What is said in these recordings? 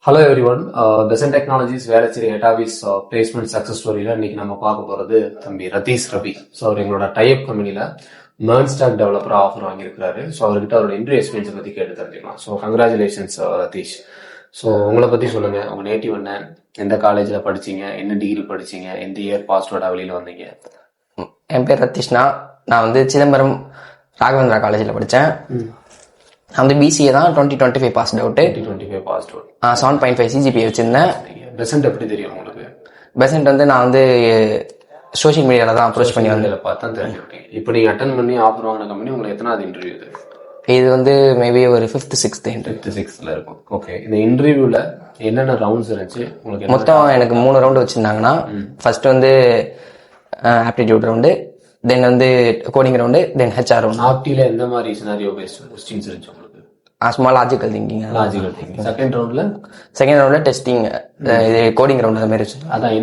Hello everyone, Besant technologies Velachery ஹெட்டாவிஸ் placement success ஸ்டோரியில் இன்னைக்கு நம்ம பார்க்க போகிறது தம்பி ரதீஷ் ரவி. ஸோ அவர் எங்களோட டைப் கம்பெனியில் மேர்ன் ஸ்டாக் டெவலப்பர் ஆஃபர் வாங்கியிருக்காரு. ஸோ அவர்கிட்ட அவரோட இன்டர்வியூ எக்ஸ்பீரியன்ஸை பற்றி கேட்டு தெரிஞ்சுக்கலாம். So congratulations Ratheesh. ஸோ உங்களை பற்றி சொல்லுங்கள், உங்கள் நேட்டிவ் என்ன, எந்த காலேஜில் படிச்சீங்க, என்ன டிகிரி படிச்சீங்க, எந்த இயர் பாஸ்ட் அவுட்டாக வெளியில் வந்தீங்க? என் பேர் ரதீஷ்னா, நான் வந்து சிதம்பரம் ராகவேந்திரா காலேஜில் படித்தேன். நான் வந்து பிசிஏ தான் 2025 pass out. 2025 pass out. 7.5 CGPA வச்சிருந்தேன். பெசன்ட் எப்படி தெரியும் உங்களுக்கு? பெசன்ட் வந்து நான் வந்து சோஷியல் மீடியாவில் தான் அப்ரோச் பண்ணி வந்து பார்த்தா தெரிஞ்சுக்கிட்டேன். இப்போ நீங்கள் அட்டன் பண்ணி ஆஃபர் வாங்கின கம்பெனி உங்களுக்கு எத்தனாவது இன்டர்வியூ? இது வந்து மேபி ஒரு 5th 6th interview. 5th 6th இருக்கும். ஓகே, இந்த இன்டர்வியூவில் என்னென்ன ரவுண்ட்ஸ் இருந்துச்சு உங்களுக்கு? மொத்தம் எனக்கு 3 ரவுண்டு வச்சுருந்தாங்கன்னா, ஃபர்ஸ்ட் வந்து ஆப்டிடியூட் ரவுண்டு, தென் வந்து கோடிங் ரவுண்டு, தென் ஹெச்ஆர் ரவுண்ட். ஆப்டியில் எந்த மாதிரி சினாரியோ பேஸ்ட் கொஸ்டின்ஸ் இருந்துச்சு உங்களுக்கு? சும்மா லாஜிக்கல் திங்கிங். செகண்ட் ரவுண்ட்ல டெஸ்டிங், இது கோடிங் ரவுண்ட் அந்த மாதிரி வச்சு. அதான்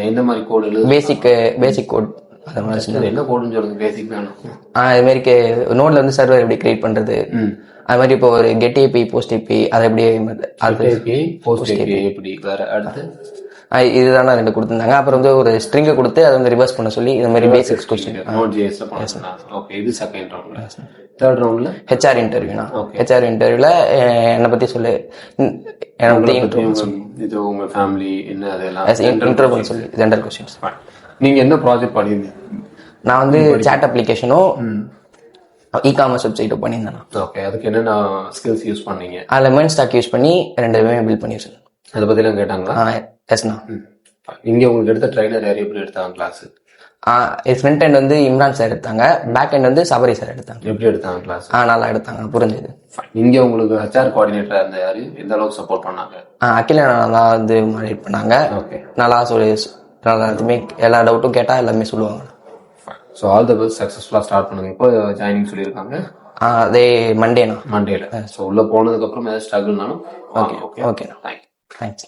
என்ன மாதிரி கோடு எழுது? பேசிக் கோட். அந்த மாதிரி என்ன கோடுன்னு சொல்லுங்க. பேசிக் தானே. அது மாதிரி நோட்ல வந்து சர்வர் எப்படி கிரியேட் பண்றது, அது மாதிரி இப்போ ஒரு கெட் ஏபி போஸ்ட் ஏபி அது எப்படி எப்படி வேற அடுத்து இதுதானே 2 கொடுத்துருந்தாங்க. அப்புறம் வந்து ஒரு ஸ்ட்ரிங்கை கொடுத்து அதை வந்து ரிவர்ஸ் பண்ண சொல்லி இந்த மாதிரி பேசிக்ஸ் கொஸ்டின். ஓகே, இது செகண்ட் ரவுண்ட்ல. தேர்ட் ரவுண்ட்ல ஹெச்ஆர் இன்டர்வியூனா, ஹெச்ஆர் இன்டர்வியூல என்னை பத்தி சொல்லு, இது உங்க ஃபேமிலி என்ன அதெல்லாம் இன்டர்வியூ சொல்லி ஜெண்டர் கொஸ்டின்ஸ். நீங்க என்ன ப்ராஜெக்ட் பண்ணிருந்தீங்க? நான் வந்து சாட் அப்ளிகேஷனும் இ-காமர்ஸ் வெப்சைட்டும் பண்ணியிருந்தேன். ஓகே, அதுக்கு என்னென்ன ஸ்கில்ஸ் யூஸ் பண்ணீங்க? அதில் மெர்ன் ஸ்டாக் யூஸ் பண்ணி 2 பில்ட் பண்ணி வச்சிருந்தேன். அதை பத்திலாம் கேட்டாங்களா? எஸ்ண்ணா. இங்க உங்களுக்கு எடுத்த ட்ரைனர் யார் எப்படி எடுத்தாங்க கிளாஸ்? ஃப்ரண்ட் எண்ட் வந்து இம்ரான் சார் எடுத்தாங்க, பேக் எண்ட் வந்து சபரி சார் எடுத்தாங்க. எப்படி எடுத்தாங்க கிளாஸ்? நல்லா எடுத்தாங்க, புரிஞ்சது. இங்க உங்களுக்கு ஹெச்ஆர் கோஆர்டினேட்டரா இருந்த யாரு எந்த அளவுக்கு சப்போர்ட் பண்ணாங்க? அகில நல்லா வந்து மாடரேட் பண்ணாங்க. ஓகே, நல்லா எல்லாத்துமே எல்லா டவுட்டும் கேட்டா எல்லாமே சொல்லுவாங்க. ஸோ ஆல் தி பெஸ்ட், சக்ஸஸ்ஃபுல்லாக ஸ்டார்ட் பண்ணுங்க. இப்போ ஜாயினிங் சொல்லியிருக்காங்க அதே மண்டேனா? மண்டேல. ஸோ உள்ள போனதுக்கு அப்புறம் ஏதாவது ஸ்ட்ரகிள்னாலும் ஓகே. தேங்க்யூ. தேங்க்ஸ்.